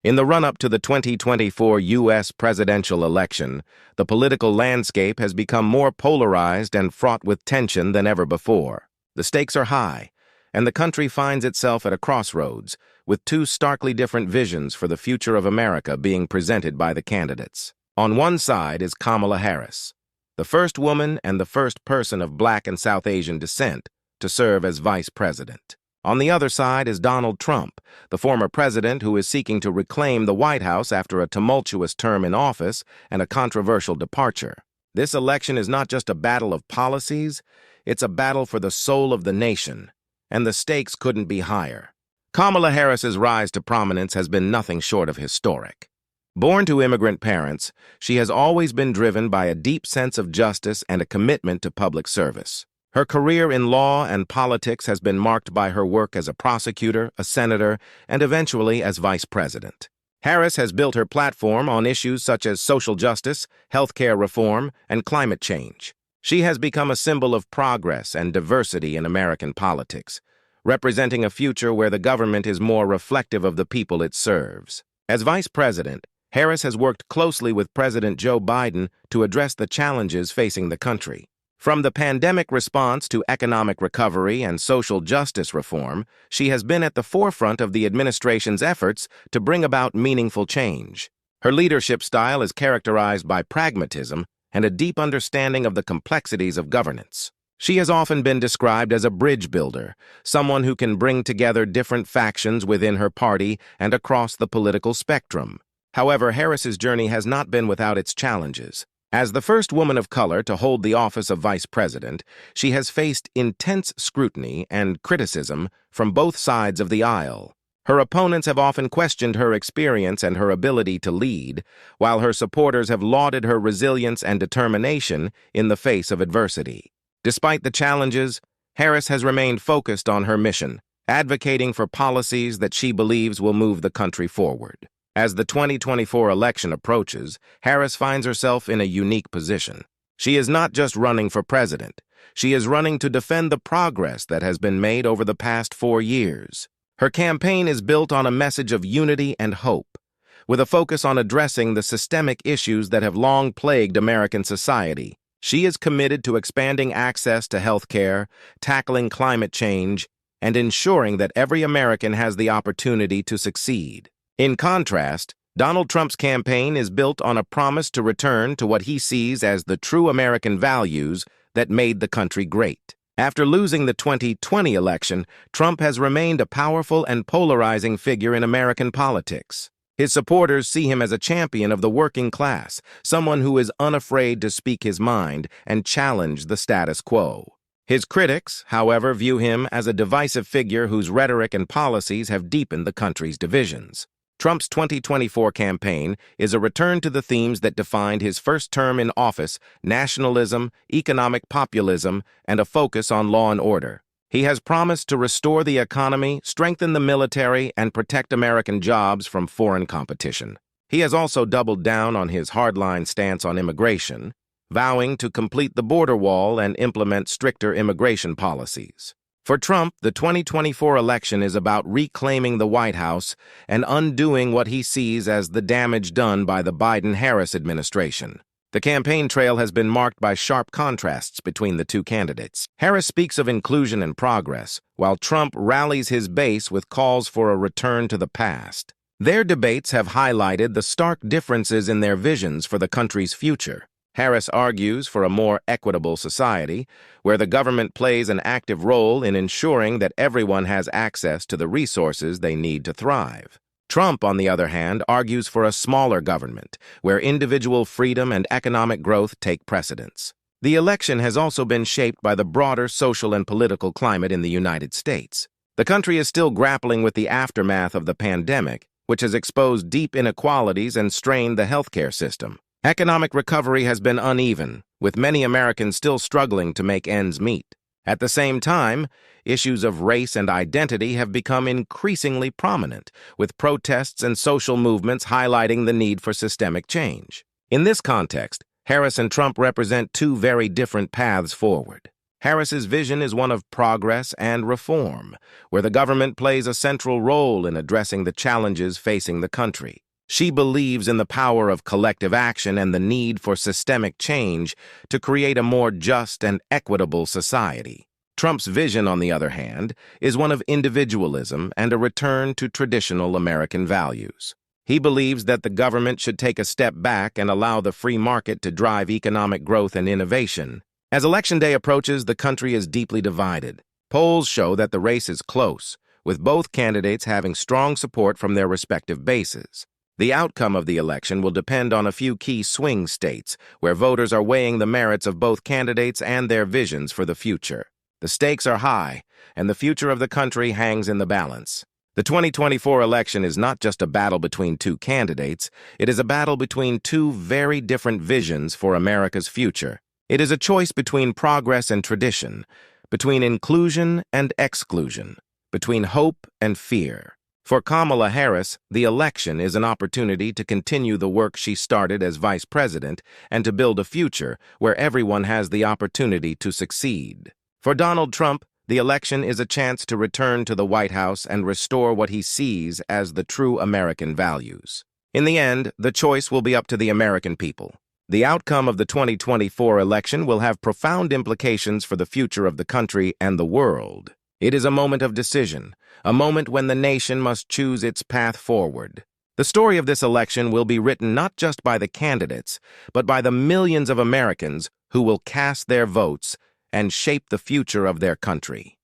In the run-up to the 2024 U.S. presidential election, the political landscape has become more polarized and fraught with tension than ever before. The stakes are high, and the country finds itself at a crossroads, with two starkly different visions for the future of America being presented by the candidates. On one side is Kamala Harris, the first woman and the first person of Black and South Asian descent to serve as vice president. On the other side is Donald Trump, the former president who is seeking to reclaim the White House after a tumultuous term in office and a controversial departure. This election is not just a battle of policies, it's a battle for the soul of the nation, and the stakes couldn't be higher. Kamala Harris's rise to prominence has been nothing short of historic. Born to immigrant parents, she has always been driven by a deep sense of justice and a commitment to public service. Her career in law and politics has been marked by her work as a prosecutor, a senator, and eventually as vice president. Harris has built her platform on issues such as social justice, healthcare reform, and climate change. She has become a symbol of progress and diversity in American politics, representing a future where the government is more reflective of the people it serves. As vice president, Harris has worked closely with President Joe Biden to address the challenges facing the country. From the pandemic response to economic recovery and social justice reform, she has been at the forefront of the administration's efforts to bring about meaningful change. Her leadership style is characterized by pragmatism and a deep understanding of the complexities of governance. She has often been described as a bridge builder, someone who can bring together different factions within her party and across the political spectrum. However, Harris's journey has not been without its challenges. As the first woman of color to hold the office of vice president, she has faced intense scrutiny and criticism from both sides of the aisle. Her opponents have often questioned her experience and her ability to lead, while her supporters have lauded her resilience and determination in the face of adversity. Despite the challenges, Harris has remained focused on her mission, advocating for policies that she believes will move the country forward. As the 2024 election approaches, Harris finds herself in a unique position. She is not just running for president. She is running to defend the progress that has been made over the past 4 years. Her campaign is built on a message of unity and hope, with a focus on addressing the systemic issues that have long plagued American society. She is committed to expanding access to health care, tackling climate change, and ensuring that every American has the opportunity to succeed. In contrast, Donald Trump's campaign is built on a promise to return to what he sees as the true American values that made the country great. After losing the 2020 election, Trump has remained a powerful and polarizing figure in American politics. His supporters see him as a champion of the working class, someone who is unafraid to speak his mind and challenge the status quo. His critics, however, view him as a divisive figure whose rhetoric and policies have deepened the country's divisions. Trump's 2024 campaign is a return to the themes that defined his first term in office: nationalism, economic populism, and a focus on law and order. He has promised to restore the economy, strengthen the military, and protect American jobs from foreign competition. He has also doubled down on his hardline stance on immigration, vowing to complete the border wall and implement stricter immigration policies. For Trump, the 2024 election is about reclaiming the White House and undoing what he sees as the damage done by the Biden-Harris administration. The campaign trail has been marked by sharp contrasts between the two candidates. Harris speaks of inclusion and progress, while Trump rallies his base with calls for a return to the past. Their debates have highlighted the stark differences in their visions for the country's future. Harris argues for a more equitable society, where the government plays an active role in ensuring that everyone has access to the resources they need to thrive. Trump, on the other hand, argues for a smaller government, where individual freedom and economic growth take precedence. The election has also been shaped by the broader social and political climate in the United States. The country is still grappling with the aftermath of the pandemic, which has exposed deep inequalities and strained the healthcare system. Economic recovery has been uneven, with many Americans still struggling to make ends meet. At the same time, issues of race and identity have become increasingly prominent, with protests and social movements highlighting the need for systemic change. In this context, Harris and Trump represent two very different paths forward. Harris's vision is one of progress and reform, where the government plays a central role in addressing the challenges facing the country. She believes in the power of collective action and the need for systemic change to create a more just and equitable society. Trump's vision, on the other hand, is one of individualism and a return to traditional American values. He believes that the government should take a step back and allow the free market to drive economic growth and innovation. As Election Day approaches, the country is deeply divided. Polls show that the race is close, with both candidates having strong support from their respective bases. The outcome of the election will depend on a few key swing states, where voters are weighing the merits of both candidates and their visions for the future. The stakes are high, and the future of the country hangs in the balance. The 2024 election is not just a battle between two candidates, it is a battle between two very different visions for America's future. It is a choice between progress and tradition, between inclusion and exclusion, between hope and fear. For Kamala Harris, the election is an opportunity to continue the work she started as vice president and to build a future where everyone has the opportunity to succeed. For Donald Trump, the election is a chance to return to the White House and restore what he sees as the true American values. In the end, the choice will be up to the American people. The outcome of the 2024 election will have profound implications for the future of the country and the world. It is a moment of decision, a moment when the nation must choose its path forward. The story of this election will be written not just by the candidates, but by the millions of Americans who will cast their votes and shape the future of their country.